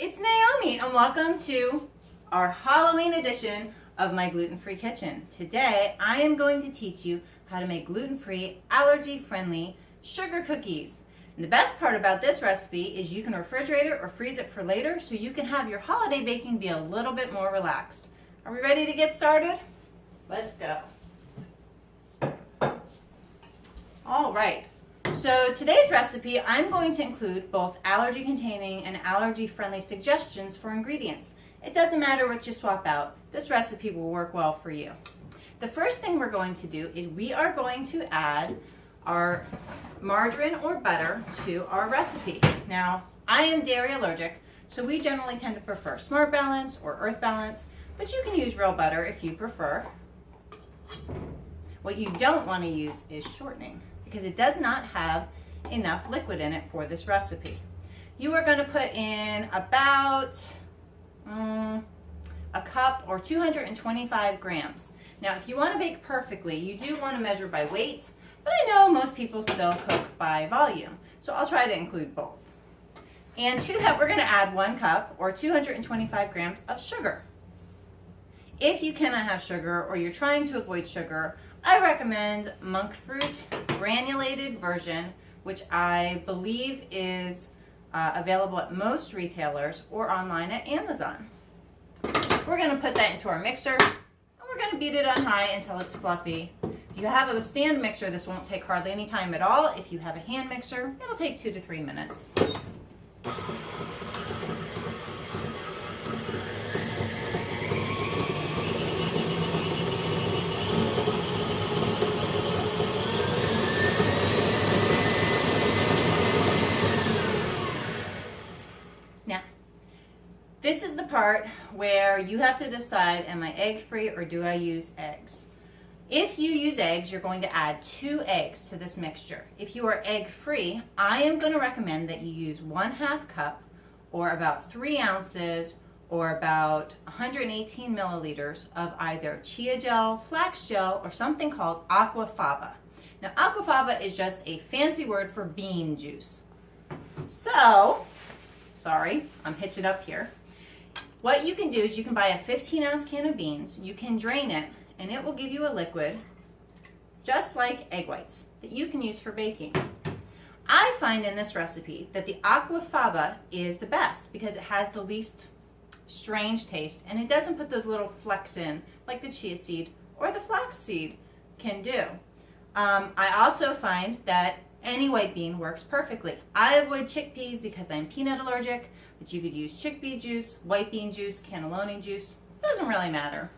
it's Naomi and welcome to our Halloween edition of my gluten-free kitchen. Today I am going to teach you how to make gluten-free, allergy-friendly sugar cookies. And the best part about this recipe is you can refrigerate it or freeze it for later so you can have your holiday baking be a little bit more relaxed. Are we ready to get started? Let's go. All right. So today's recipe, I'm going to include both allergy-containing and allergy-friendly suggestions for ingredients. It doesn't matter what you swap out. This recipe will work well for you. The first thing we're going to do is we are going to add our margarine or butter to our recipe. Now, I am dairy allergic, so we generally tend to prefer Smart Balance or Earth Balance, but you can use real butter if you prefer. What you don't want to use is shortening, because it does not have enough liquid in it for this recipe. You are going to put in about a cup or 225 grams. Now, if you want to bake perfectly, you do want to measure by weight, but I know most people still cook by volume, so I'll try to include both. And to that, we're going to add 1 cup or 225 grams of sugar. If you cannot have sugar or you're trying to avoid sugar, I recommend monk fruit granulated version, which I believe is available at most retailers or online at Amazon. We're going to put that into our mixer and we're going to beat it on high until it's fluffy. If you have a stand mixer, this won't take hardly any time at all. If you have a hand mixer, it'll take 2 to 3 minutes. This is the part where you have to decide, am I egg-free or do I use eggs? If you use eggs, you're going to add 2 eggs to this mixture. If you are egg-free, I am going to recommend that you use 1/2 cup or about 3 ounces or about 118 milliliters of either chia gel, flax gel, or something called aquafaba. Now, aquafaba is just a fancy word for bean juice. So, sorry, I'm hitching up here. What you can do is you can buy a 15-ounce can of beans, you can drain it, and it will give you a liquid just like egg whites that you can use for baking. I find in this recipe that the aquafaba is the best because it has the least strange taste and it doesn't put those little flecks in like the chia seed or the flax seed can do. I also find that any white bean works perfectly. I avoid chickpeas because I'm peanut allergic, but you could use chickpea juice, white bean juice, cannelloni juice. Doesn't really matter.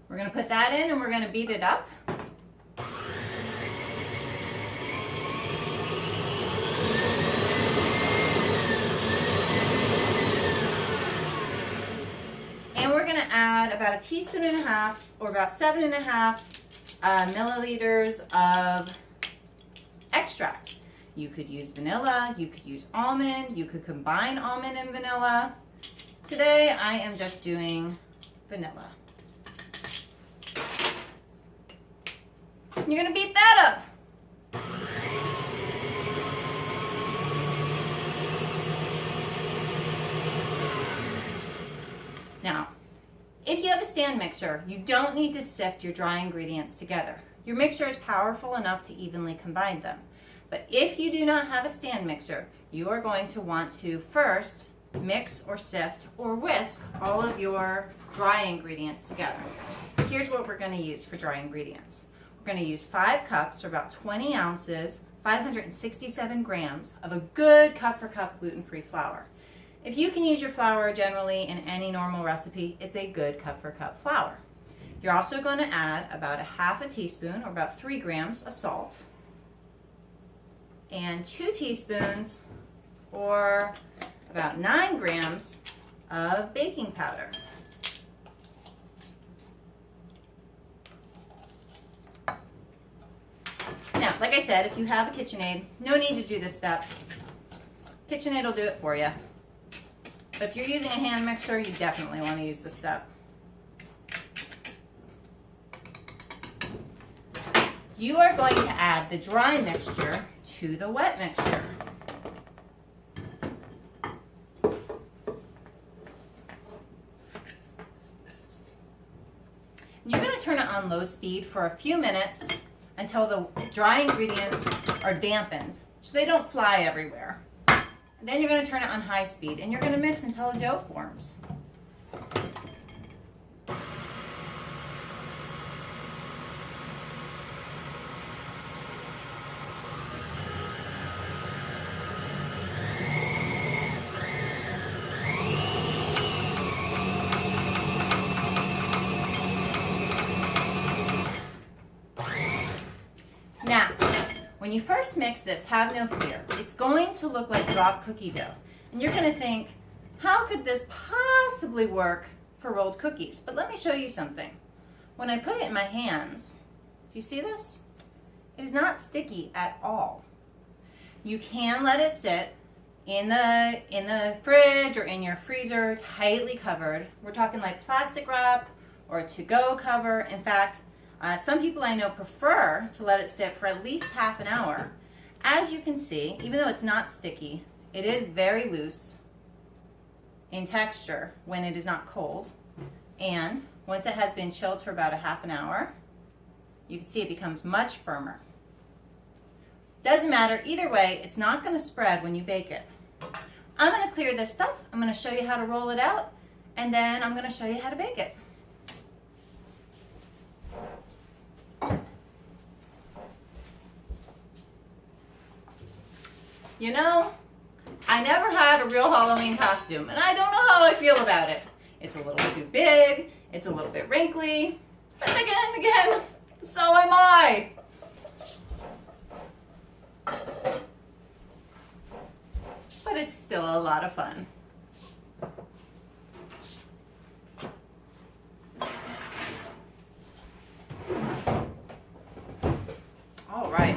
We're going to put that in and we're going to beat it up. And we're going to add about 1.5 teaspoons or about 7.5 milliliters of extract. You could use vanilla, you could use almond, you could combine almond and vanilla. Today I am just doing vanilla. You're going to beat that up. Now, if you have a stand mixer, you don't need to sift your dry ingredients together. Your mixer is powerful enough to evenly combine them. But if you do not have a stand mixer, you are going to want to first mix or sift or whisk all of your dry ingredients together. Here's what we're going to use for dry ingredients. We're going to use 5 cups or about 20 ounces, 567 grams of a good cup for cup gluten-free flour. If you can use your flour generally in any normal recipe, it's a good cup for cup flour. You're also going to add about 1/2 teaspoon or about 3 grams of salt and 2 teaspoons or about 9 grams of baking powder. Now, like I said, if you have a KitchenAid, no need to do this step. KitchenAid will do it for you. But if you're using a hand mixer, you definitely want to use this step. You are going to add the dry mixture to the wet mixture. turn it on low speed for a few minutes until the dry ingredients are dampened so they don't fly everywhere. And then you're going to turn it on high speed and you're going to mix until the dough forms. Now, when you first mix this, have no fear. It's going to look like drop cookie dough. And you're going to think, how could this possibly work for rolled cookies? But let me show you something. When I put it in my hands, do you see this? It is not sticky at all. You can let it sit in the fridge or in your freezer, tightly covered. We're talking like plastic wrap or a to-go cover. In fact, some people I know prefer to let it sit for at least half an hour. As you can see, even though it's not sticky, it is very loose in texture when it is not cold. And once it has been chilled for about a half an hour, you can see it becomes much firmer. Doesn't matter, either way, it's not going to spread when you bake it. I'm going to clear this stuff. I'm going to show you how to roll it out, and then I'm going to show you how to bake it. You know, I never had a real Halloween costume, and I don't know how I feel about it. It's a little too big, it's a little bit wrinkly, but again, so am I. But it's still a lot of fun. All right.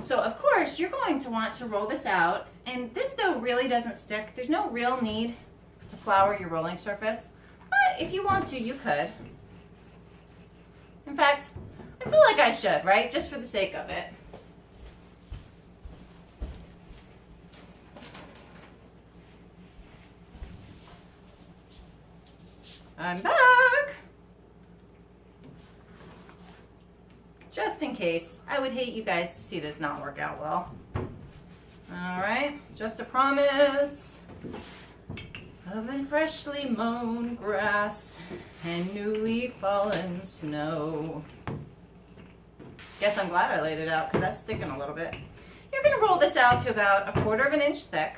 So of course you're going to want to roll this out, and this dough really doesn't stick. There's no real need to flour your rolling surface, but if you want to, you could. In fact, I feel like I should, right? Just for the sake of it. I'm back. Just in case, I would hate you guys to see this not work out well. All right, just a promise of a freshly mown grass and newly fallen snow. Guess I'm glad I laid it out because that's sticking a little bit. You're gonna roll this out to about 1/4 of an inch thick.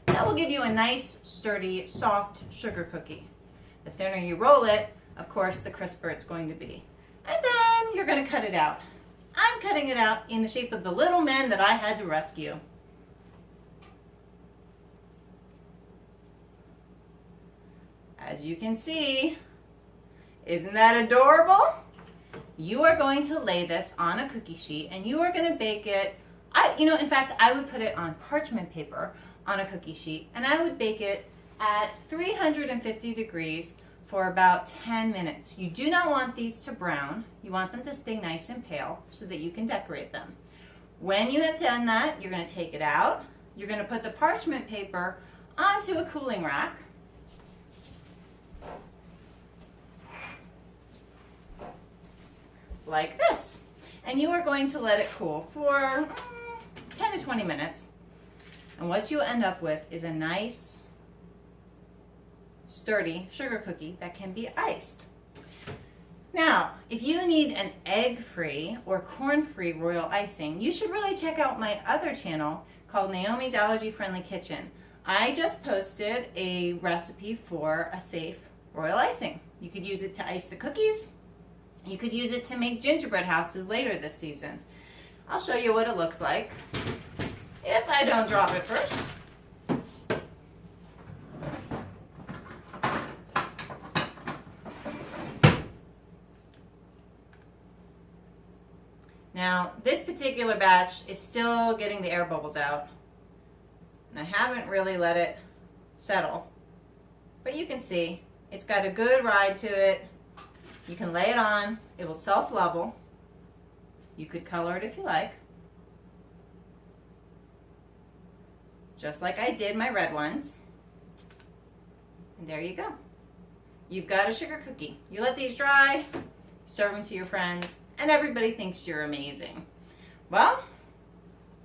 That will give you a nice, sturdy, soft sugar cookie. The thinner you roll it, of course, the crisper it's going to be. And then you're going to cut it out. I'm cutting it out in the shape of the little men that I had to rescue. As you can see, isn't that adorable? You are going to lay this on a cookie sheet and you are going to bake it. In fact, I would put it on parchment paper on a cookie sheet and I would bake it at 350 degrees for about 10 minutes. You do not want these to brown. You want them to stay nice and pale so that you can decorate them. When you have done that, you're going to take it out. You're going to put the parchment paper onto a cooling rack. Like this. And you are going to let it cool for 10 to 20 minutes. And what you end up with is a nice, sturdy sugar cookie that can be iced. Now, if you need an egg-free or corn-free royal icing, you should really check out my other channel called Naomi's Allergy Friendly Kitchen. I just posted a recipe for a safe royal icing. You could use it to ice the cookies. You could use it to make gingerbread houses later this season. I'll show you what it looks like if I don't drop it first. Now, this particular batch is still getting the air bubbles out, and I haven't really let it settle, but you can see it's got a good ride to it. You can lay it on, it will self-level. You could color it if you like, just like I did my red ones, and there you go. you've got a sugar cookie. You let these dry, serve them to your friends, and everybody thinks you're amazing. Well,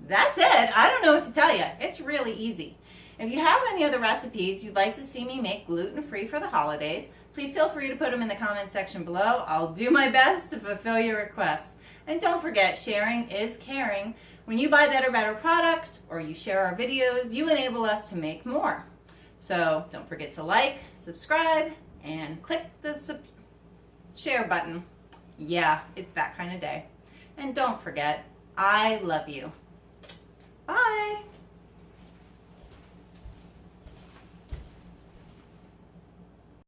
that's it. I don't know what to tell you. It's really easy. If you have any other recipes you'd like to see me make gluten-free for the holidays, please feel free to put them in the comment section below. I'll do my best to fulfill your requests. And don't forget, sharing is caring. When you buy Better products or you share our videos, you enable us to make more. So don't forget to like, subscribe, and click the share button. Yeah, it's that kind of day. And don't forget, I love you. Bye.